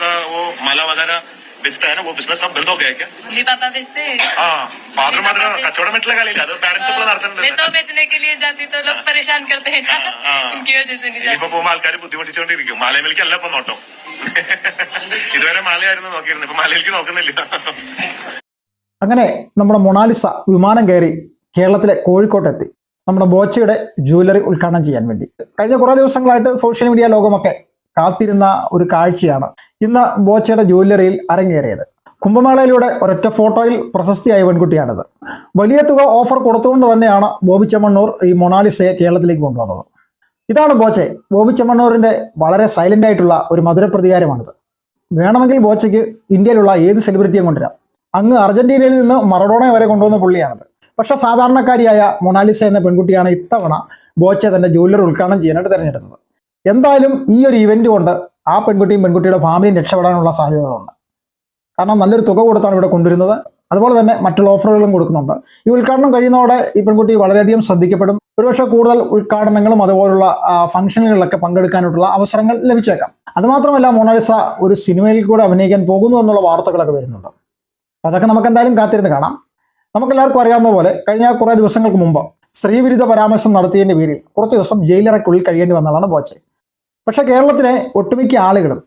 आपका वो माला वगैरह बेचता है ना, वो बिजनेस सब बंद हो गया है क्या? मम्मी पापा बेचते हैं। हाँ, फादर मदर कचौड़ा मिटला കളി അത് പേരൻസ് ഇപ്പോൾ നടത്തുന്നുണ്ട്. मैं तो बेचने के लिए जाती तो लोग परेशान करते हैं ना, उनकी वजह से नहीं जाती. ഇപ്പൊ പോകുമ്പോൾ ആൾക്കാർ ബുദ്ധിമുട്ടിച്ചോണ്ടിരിക്കും. മാലയിലേക്കല്ല ഇപ്പൊ നോട്ടം. ഇതുവരെ മാലയായിരുന്നു നോക്കിയിരുന്നത്, ഇപ്പൊ മാലയിലേക്ക് നോക്കുന്നില്ല. അങ്ങനെ നമ്മുടെ മൊണാലിസ വിമാനം കയറി കേരളത്തിലെ കോഴിക്കോട്ടെത്തി നമ്മുടെ ബോച്ചയുടെ ജ്വല്ലറി ഉദ്ഘാടനം ചെയ്യാൻ വേണ്ടി. കഴിഞ്ഞ കുറേ ദിവസങ്ങളായിട്ട് സോഷ്യൽ മീഡിയ ലോകമൊക്കെ കാത്തിരുന്ന ഒരു കാഴ്ചയാണ് ഇന്ന് ബോച്ചയുടെ ജ്വല്ലറിയിൽ അരങ്ങേറിയത്. കുംഭമേളയിലൂടെ ഒരൊറ്റ ഫോട്ടോയിൽ പ്രശസ്തിയായ പെൺകുട്ടിയാണിത്. വലിയ തുക ഓഫർ കൊടുത്തുകൊണ്ട് തന്നെയാണ് ബോബി ചെമ്മണ്ണൂർ ഈ മൊണാലിസയെ കേരളത്തിലേക്ക് കൊണ്ടുവന്നത്. ഇതാണ് ബോച്ചെ. ബോബി ചെമ്മണ്ണൂരിൻ്റെ വളരെ സൈലൻ്റ് ആയിട്ടുള്ള ഒരു മധുരപ്രതികാരമാണിത്. വേണമെങ്കിൽ ബോച്ചയ്ക്ക് ഇന്ത്യയിലുള്ള ഏത് സെലിബ്രിറ്റിയും കൊണ്ടുവരാം. അങ്ങ് അർജന്റീനയിൽ നിന്ന് മറഡോണ വരെ കൊണ്ടുവന്ന പുള്ളിയാണിത്. പക്ഷേ സാധാരണക്കാരിയായ മൊണാലിസ എന്ന പെൺകുട്ടിയാണ് ഇത്തവണ ബോച്ചെ തൻ്റെ ജ്വല്ലറി ഉദ്ഘാടനം ചെയ്യാനായിട്ട് തിരഞ്ഞെടുത്തത്. എന്തായാലും ഈ ഒരു ഇവന്റ് കൊണ്ട് ആ പെൺകുട്ടിയും പെൺകുട്ടിയുടെ ഫാമിലിയും രക്ഷപ്പെടാനുള്ള സാധ്യതകളുണ്ട്. കാരണം നല്ലൊരു തുക കൊടുത്താണ് ഇവിടെ കൊണ്ടുവരുന്നത്. അതുപോലെ തന്നെ മറ്റുള്ള ഓഫറുകളും കൊടുക്കുന്നുണ്ട്. ഈ ഉദ്ഘാടനം കഴിയുന്നതോടെ ഈ പെൺകുട്ടി വളരെയധികം ശ്രദ്ധിക്കപ്പെടും. ഒരുപക്ഷെ കൂടുതൽ ഉദ്ഘാടനങ്ങളും അതുപോലുള്ള ഫംഗ്ഷനുകളിലൊക്കെ പങ്കെടുക്കാനുള്ള അവസരങ്ങൾ ലഭിച്ചേക്കാം. അതുമാത്രമല്ല, മൊണാലിസ ഒരു സിനിമയിൽ കൂടെ അഭിനയിക്കാൻ പോകുന്നു എന്നുള്ള വാർത്തകളൊക്കെ വരുന്നുണ്ട്. അതൊക്കെ നമുക്ക് എന്തായാലും കാത്തിരുന്ന് കാണാം. നമുക്കെല്ലാവർക്കും അറിയാവുന്ന പോലെ കഴിഞ്ഞ കുറേ ദിവസങ്ങൾക്ക് മുമ്പ് സ്ത്രീവിരുദ്ധ പരാമർശം നടത്തിയതിൻ്റെ പേരിൽ കുറച്ച് ദിവസം ജയിലറയ്ക്കുള്ളിൽ കഴിയേണ്ടി വന്നതാണ് ബോച്ചെ. പക്ഷേ കേരളത്തിലെ ഒട്ടുമിക്ക ആളുകളും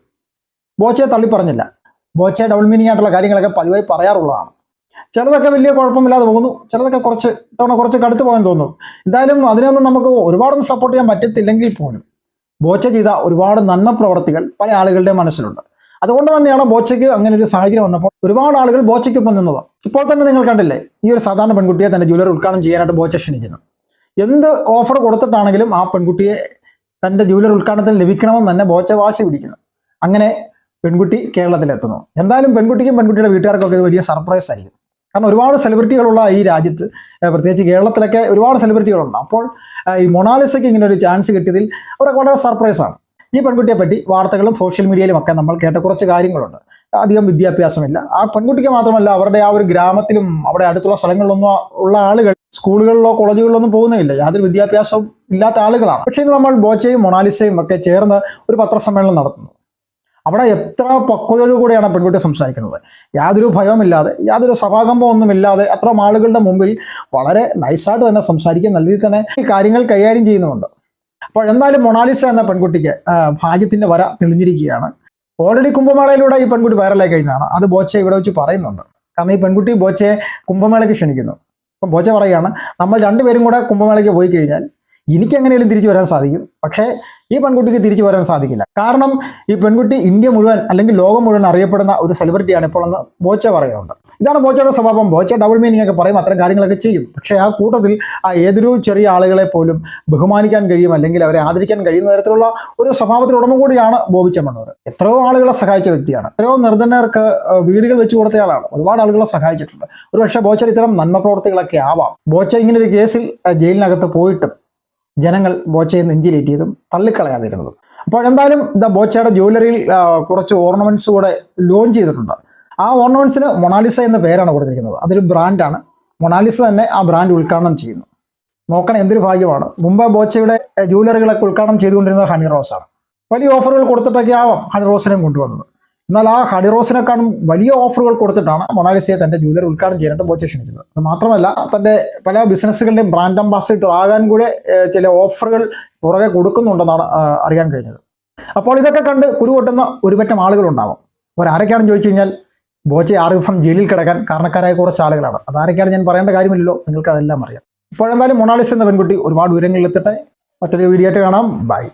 ബോച്ചയെ തള്ളിപ്പറഞ്ഞില്ല. ബോച്ചെ ഡബിൾ മീനിങ് ആയിട്ടുള്ള കാര്യങ്ങളൊക്കെ പതിവായി പറയാറുള്ളതാണ്. ചിലതൊക്കെ വലിയ കുഴപ്പമില്ലാതെ പോകുന്നു, ചിലതൊക്കെ കുറച്ച് കടുത്ത് പോകാൻ തോന്നുന്നു. എന്തായാലും അതിനൊന്നും നമുക്ക് ഒരുപാടൊന്നും സപ്പോർട്ട് ചെയ്യാൻ പറ്റത്തില്ലെങ്കിൽ പോലും ബോച്ചെ ചെയ്ത ഒരുപാട് നന്മ പ്രവർത്തികൾ പല ആളുകളുടെ മനസ്സിലുണ്ട്. അതുകൊണ്ട് തന്നെയാണ് ബോച്ചയ്ക്ക് അങ്ങനെ ഒരു സാഹചര്യം വന്നപ്പോൾ ഒരുപാട് ആളുകൾ ബോച്ചയ്ക്കൊപ്പം നിന്നത്. ഇപ്പോൾ തന്നെ നിങ്ങൾ കണ്ടില്ലേ, ഈ ഒരു സാധാരണ പെൺകുട്ടിയെ തൻ്റെ ജ്വല്ലറി ഉദ്ഘാടനം ചെയ്യാനായിട്ട് ബോച്ച ക്ഷണിക്കുന്നു. എന്ത് ഓഫർ കൊടുത്തിട്ടാണെങ്കിലും ആ പെൺകുട്ടിയെ തൻ്റെ ജ്വല്ലറി ഉദ്ഘാടനത്തിൽ ലഭിക്കണമെന്ന് തന്നെ ബോച്ച വാശി പിടിക്കുന്നു. അങ്ങനെ പെൺകുട്ടി കേരളത്തിലെത്തുന്നു. എന്തായാലും പെൺകുട്ടിക്കും പെൺകുട്ടിയുടെ വീട്ടുകാർക്കൊക്കെ ഇത് വലിയ സർപ്രൈസ് ആയിരിക്കും. കാരണം ഒരുപാട് സെലിബ്രിറ്റികളുള്ള ഈ രാജ്യത്ത്, പ്രത്യേകിച്ച് കേരളത്തിലൊക്കെ ഒരുപാട് സെലിബ്രിറ്റികളുണ്ട്. അപ്പോൾ ഈ മൊണാലിസയ്ക്ക് ഇങ്ങനെ ഒരു ചാൻസ് കിട്ടിയതിൽ അവരൊക്കെ വളരെ സർപ്രൈസാണ്. ഈ പെൺകുട്ടിയെ പറ്റി വാർത്തകളും സോഷ്യൽ മീഡിയയിലും ഒക്കെ നമ്മൾ കേട്ട കുറച്ച് കാര്യങ്ങളുണ്ട്. അധികം വിദ്യാഭ്യാസമില്ല. ആ പെൺകുട്ടിക്ക് മാത്രമല്ല, അവരുടെ ആ ഒരു ഗ്രാമത്തിലും അവിടെ അടുത്തുള്ള സ്ഥലങ്ങളിലൊന്നും ഉള്ള ആളുകൾ സ്കൂളുകളിലോ കോളേജുകളിലോ ഒന്നും പോകുന്നില്ല. യാതൊരു വിദ്യാഭ്യാസവും ഇല്ലാത്ത ആളുകളാണ്. പക്ഷേ ഇന്ന് നമ്മൾ ബോച്ചയും മൊണാലിസയും ഒക്കെ ചേർന്ന് ഒരു പത്രസമ്മേളനം നടത്തുന്നു. അവിടെ എത്ര പക്വതയോടുകൂടിയാണ് പെൺകുട്ടി സംസാരിക്കുന്നത്. യാതൊരു ഭയവുമില്ലാതെ, യാതൊരു സഭാകമ്പമൊന്നുമില്ലാതെ അത്രയും ആളുകളുടെ മുമ്പിൽ വളരെ നൈസായിട്ട് തന്നെ സംസാരിക്കുക, നല്ല രീതിയിൽ തന്നെ കാര്യങ്ങൾ കൈകാര്യം ചെയ്യുന്നുമുണ്ട്. അപ്പോൾ എന്തായാലും മൊണാലിസ എന്ന പെൺകുട്ടിക്ക് ഭാഗ്യത്തിൻ്റെ വര തെളിഞ്ഞിരിക്കുകയാണ്. ഓൾറെഡി കുംഭമേളയിലൂടെ ഈ പെൺകുട്ടി വൈറലായി കഴിഞ്ഞതാണ്. അത് ബോച്ച ഇവിടെ വെച്ച് പറയുന്നുണ്ട്. കാരണം ഈ പെൺകുട്ടി ബോച്ചയെ കുംഭമേളയ്ക്ക് ക്ഷണിക്കുന്നു. അപ്പം ബോച്ച പറയുകയാണ്, നമ്മൾ രണ്ടുപേരും കൂടെ കുംഭമേളയ്ക്ക് പോയി കഴിഞ്ഞാൽ എനിക്ക് എങ്ങനെയും തിരിച്ചു വരാൻ സാധിക്കും, പക്ഷേ ഈ പെൺകുട്ടിക്ക് തിരിച്ചു വരാൻ സാധിക്കില്ല. കാരണം ഈ പെൺകുട്ടി ഇന്ത്യ മുഴുവൻ അല്ലെങ്കിൽ ലോകം മുഴുവൻ അറിയപ്പെടുന്ന ഒരു സെലിബ്രിറ്റിയാണ് ഇപ്പോൾ എന്ന് ബോച്ച പറയുന്നുണ്ട്. ഇതാണ് ബോച്ചയുടെ സ്വഭാവം. ബോച്ച ഡബിൾ മീനിങ് ഒക്കെ പറയും, അത്തരം കാര്യങ്ങളൊക്കെ ചെയ്യും. പക്ഷേ ആ കൂട്ടത്തിൽ ഏതൊരു ചെറിയ ആളുകളെ പോലും ബഹുമാനിക്കാൻ കഴിയും, അല്ലെങ്കിൽ അവരെ ആദരിക്കാൻ കഴിയുന്ന തരത്തിലുള്ള ഒരു സ്വഭാവത്തിന് ഉടമ കൂടിയാണ് ബോബി ചെമ്മണ്ണൂർ. എത്രയോ ആളുകളെ സഹായിച്ച വ്യക്തിയാണ്. എത്രയോ നിർധനർക്ക് വീടുകൾ വെച്ച് കൊടുത്തയാളാണ്. ഒരുപാട് ആളുകളെ സഹായിച്ചിട്ടുണ്ട്. ഒരുപക്ഷെ ബോച്ചയുടെ ഇത്തരം നന്മ പ്രവർത്തികളൊക്കെ ആവാം ബോച്ച ഇങ്ങനെ ഒരു കേസിൽ ജയിലിനകത്ത് പോയിട്ടും ജനങ്ങൾ ബോച്ചയെ നെഞ്ചിലേറ്റിയതും തള്ളിക്കളയാതിരുന്നതും. അപ്പോൾ എന്തായാലും ബോച്ചയുടെ ജ്വല്ലറിയിൽ കുറച്ച് ഓർണമെന്റ്സ് കൂടെ ലോഞ്ച് ചെയ്തിട്ടുണ്ട്. ആ ഓർണമെന്റ്സിന് മൊണാലിസ എന്ന പേരാണ് കൊടുത്തിരിക്കുന്നത്. അതൊരു ബ്രാൻഡാണ്. മൊണാലിസ തന്നെ ആ ബ്രാൻഡ് ഉദ്ഘാടനം ചെയ്യുന്നു. നോക്കണം, എന്തൊരു ഭാഗ്യമാണ്. മുമ്പ് ബോച്ചയുടെ ജ്വല്ലറികളൊക്കെ ഉദ്ഘാടനം ചെയ്തുകൊണ്ടിരുന്നത് ഹണി റോസാണ്. വലിയ ഓഫറുകൾ കൊടുത്തിട്ടൊക്കെ ആവാം ഹണി റോസിനെയും കൊണ്ടുവന്നത്. എന്നാൽ ആ ഹണി റോസിനെക്കാളും വലിയ ഓഫറുകൾ കൊടുത്തിട്ടാണ് മൊണാലിസയെ തൻ്റെ ജ്വല്ലറി ഉദ്ഘാടനം ചെയ്യാനായിട്ട് ബോച്ച ക്ഷണിച്ചത്. അത് മാത്രമല്ല, തൻ്റെ പല ബിസിനസ്സുകളുടെയും ബ്രാൻഡ് അംബാസിഡർ ആകാൻ കൂടെ ചില ഓഫറുകൾ പുറകെ കൊടുക്കുന്നുണ്ടെന്നാണ് അറിയാൻ കഴിഞ്ഞത്. അപ്പോൾ ഇതൊക്കെ കണ്ട് കുരുപൊട്ടുന്ന ഒരുപറ്റം ആളുകളുണ്ടാകും. അവരാരൊക്കെയാണെന്ന് ചോദിച്ചു കഴിഞ്ഞാൽ ബോച്ച 6 ദിവസം ജയിലിൽ കിടക്കാൻ കാരണക്കാരായ കുറച്ച് ആളുകളാണ്. അതാരൊക്കെയാണ് ഞാൻ പറയേണ്ട കാര്യമില്ലല്ലോ, നിങ്ങൾക്ക് അതെല്ലാം അറിയാം. ഇപ്പോഴെന്തായാലും മൊണാലിസ എന്ന പെൺകുട്ടി ഒരുപാട് ഉയരങ്ങളിലെത്തട്ടെ. മറ്റൊരു വീഡിയോ ആയിട്ട് കാണാം. ബൈ.